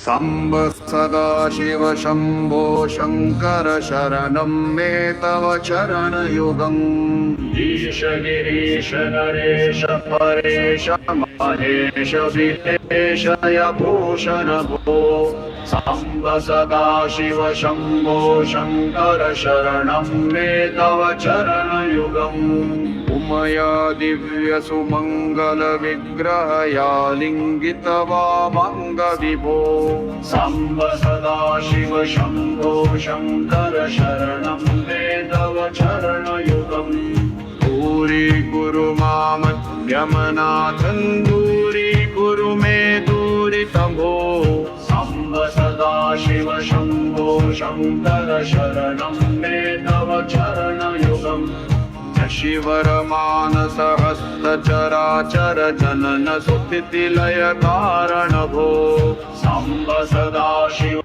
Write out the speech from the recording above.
साम्ब सदा शिव शम्भो शङ्कर शरणं मे तव चरणयुगम्। ईश गिरीश नरेश परेश महेश विदेश यभूषण भो। साम्ब सदा शिव शम्भो शङ्कर शरणं मे तव चरणयुगम्। उमया दिव्य सुमङ्गल विग्रहया लिङ्गित वामङ्ग विभो। साम्ब सदा शिव शम्भो शङ्कर शरणं मे तव चरणयुगम्। दूरीकुरु मामद्यमनाथं दूरीकुरु मे दूरितं भो। साम्ब सदा शिव शम्भो शङ्कर शरणं मे तव चरणयुगम्। शिवरमानसहस्तचराचर जनन सुस्थितिलय कारण भो। साम्ब सदा शिव